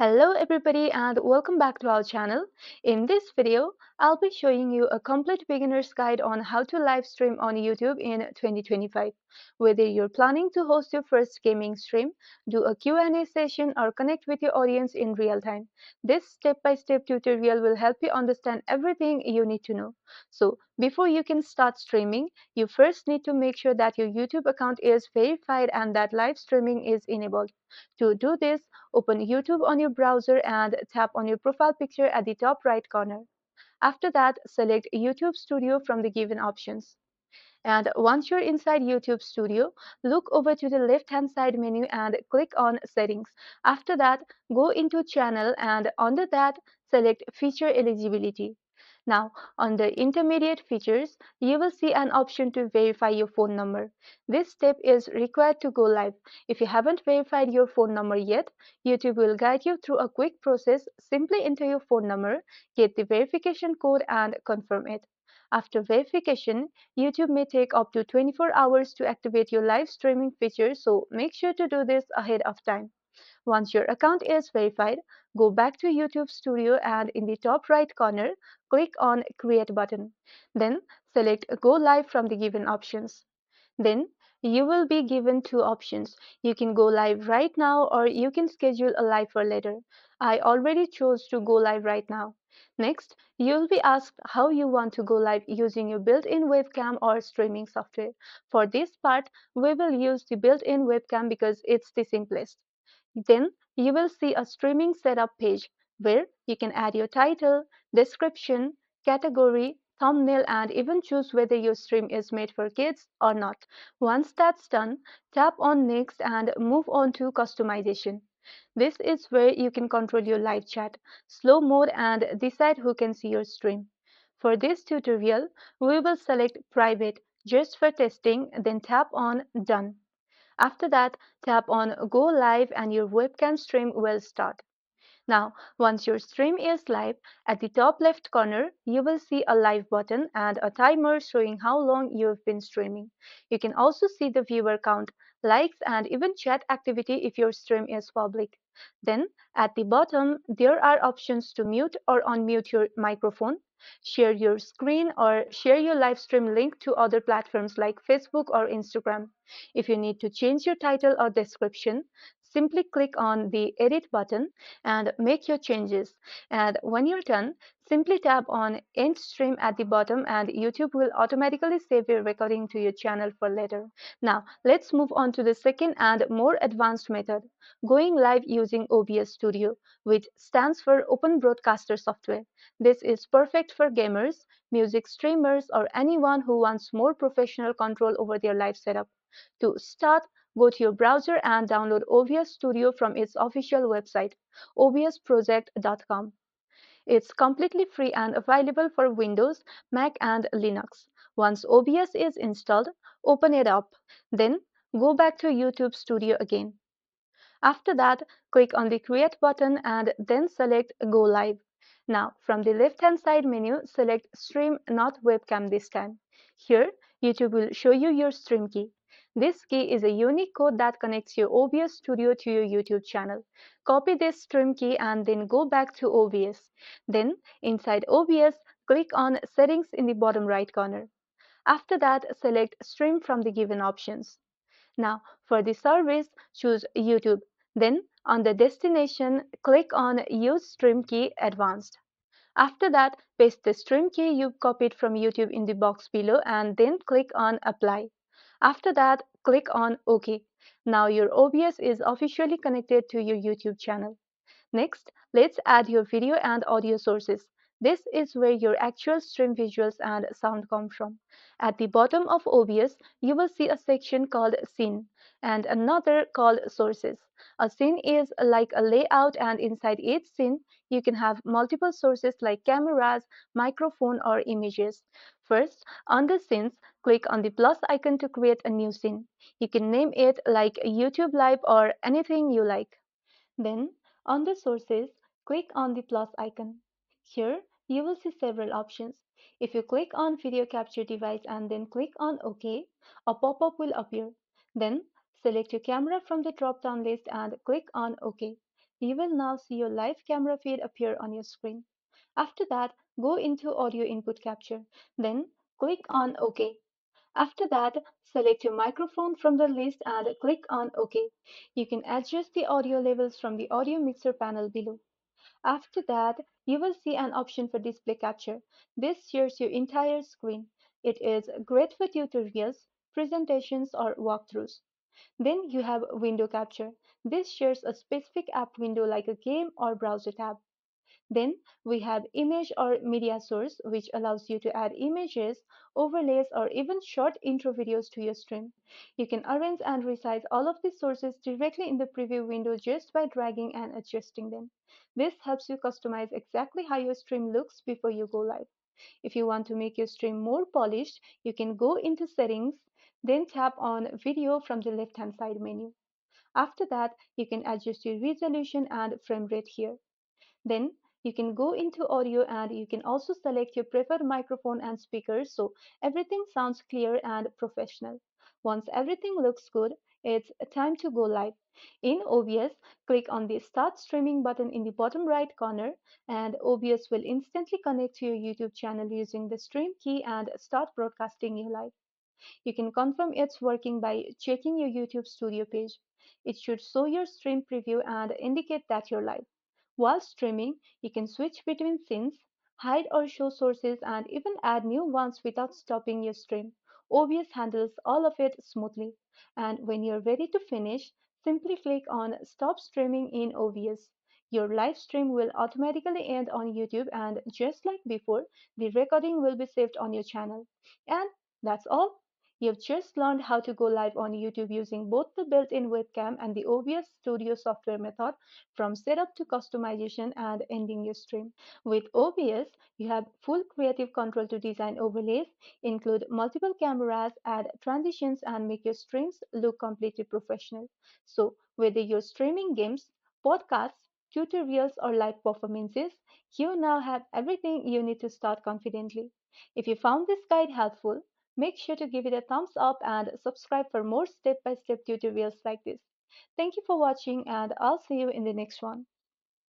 Hello everybody and welcome back to our channel. In this video, I'll be showing you a complete beginner's guide on how to live stream on YouTube in 2025. Whether you're planning to host your first gaming stream, do a Q&A session or connect with your audience in real time, this step-by-step tutorial will help you understand everything you need to know. So, before you can start streaming, you first need to make sure that your YouTube account is verified and that live streaming is enabled. To do this, open YouTube on your browser and tap on your profile picture at the top right corner. After that, select YouTube Studio from the given options. And once you're inside YouTube Studio, look over to the left-hand side menu and click on Settings. After that, go into Channel and under that, select Feature Eligibility. Now, on the intermediate features, you will see an option to verify your phone number. This step is required to go live. If you haven't verified your phone number yet, YouTube will guide you through a quick process. Simply enter your phone number, get the verification code and confirm it. After verification, YouTube may take up to 24 hours to activate your live streaming feature, so make sure to do this ahead of time. Once your account is verified, go back to YouTube Studio and in the top right corner, click on Create button. Then select Go Live from the given options. Then you will be given two options. You can go live right now or you can schedule a live for later. I already chose to go live right now. Next, you'll be asked how you want to go live using your built-in webcam or streaming software. For this part, we will use the built-in webcam because it's the simplest. Then you will see a streaming setup page where you can add your title, description, category, thumbnail, and even choose whether your stream is made for kids or not. Once that's done, tap on Next and move on to customization. This is where you can control your live chat, slow mode, and decide who can see your stream. For this tutorial, we will select Private just for testing, then tap on Done. After that, tap on Go Live and your webcam stream will start. Now, once your stream is live, at the top left corner, you will see a live button and a timer showing how long you've been streaming. You can also see the viewer count, likes, and even chat activity if your stream is public. Then, at the bottom, there are options to mute or unmute your microphone, share your screen, or share your live stream link to other platforms like Facebook or Instagram. If you need to change your title or description, simply click on the Edit button and make your changes. And when you're done, simply tap on End Stream at the bottom and YouTube will automatically save your recording to your channel for later. Now, let's move on to the second and more advanced method, going live using OBS Studio, which stands for Open Broadcaster Software. This is perfect for gamers, music streamers, or anyone who wants more professional control over their live setup. To start, go to your browser and download OBS Studio from its official website, obsproject.com. It's completely free and available for Windows, Mac, and Linux. Once OBS is installed, open it up. Then go back to YouTube Studio again. After that, click on the Create button and then select Go Live. Now, from the left-hand side menu, select Stream, not Webcam this time. Here, YouTube will show you your stream key. This key is a unique code that connects your OBS Studio to your YouTube channel. Copy this stream key and then go back to OBS. Then, inside OBS, click on Settings in the bottom right corner. After that, select Stream from the given options. Now, for the service, choose YouTube. Then, on the destination, click on Use Stream Key Advanced. After that, paste the stream key you copied from YouTube in the box below and then click on Apply. After that, click on OK. Now your OBS is officially connected to your YouTube channel. Next, let's add your video and audio sources. This is where your actual stream visuals and sound come from. At the bottom of OBS, you will see a section called Scene and another called Sources. A scene is like a layout, and inside each scene, you can have multiple sources like cameras, microphone, or images. First, under Scenes, click on the plus icon to create a new scene. You can name it like YouTube Live or anything you like. Then, on the sources, click on the plus icon. Here, you will see several options. If you click on Video Capture Device and then click on OK, a pop-up will appear. Then, select your camera from the drop-down list and click on OK. You will now see your live camera feed appear on your screen. After that, go into Audio Input Capture. Then click on OK. After that, select your microphone from the list and click on OK. You can adjust the audio levels from the audio mixer panel below. After that, you will see an option for display capture. This shares your entire screen. It is great for tutorials, presentations, or walkthroughs. Then you have window capture. This shares a specific app window like a game or browser tab. Then we have image or media source, which allows you to add images, overlays, or even short intro videos to your stream. You can arrange and resize all of these sources directly in the preview window just by dragging and adjusting them. This helps you customize exactly how your stream looks before you go live. If you want to make your stream more polished, you can go into settings, then tap on video from the left hand side menu. After that, you can adjust your resolution and frame rate here. Then you can go into audio and you can also select your preferred microphone and speakers so everything sounds clear and professional. Once everything looks good, it's time to go live. In OBS, click on the Start Streaming button in the bottom right corner and OBS will instantly connect to your YouTube channel using the Stream key and start broadcasting you live. You can confirm it's working by checking your YouTube Studio page. It should show your stream preview and indicate that you're live. While streaming, you can switch between scenes, hide or show sources, and even add new ones without stopping your stream. OBS handles all of it smoothly. And when you're ready to finish, simply click on Stop Streaming in OBS. Your live stream will automatically end on YouTube, and just like before, the recording will be saved on your channel. And that's all. You've just learned how to go live on YouTube using both the built-in webcam and the OBS Studio software method from setup to customization and ending your stream. With OBS, you have full creative control to design overlays, include multiple cameras, add transitions, and make your streams look completely professional. So, whether you're streaming games, podcasts, tutorials, or live performances, you now have everything you need to start confidently. If you found this guide helpful, make sure to give it a thumbs up and subscribe for more step by step tutorials like this. Thank you for watching, and I'll see you in the next one.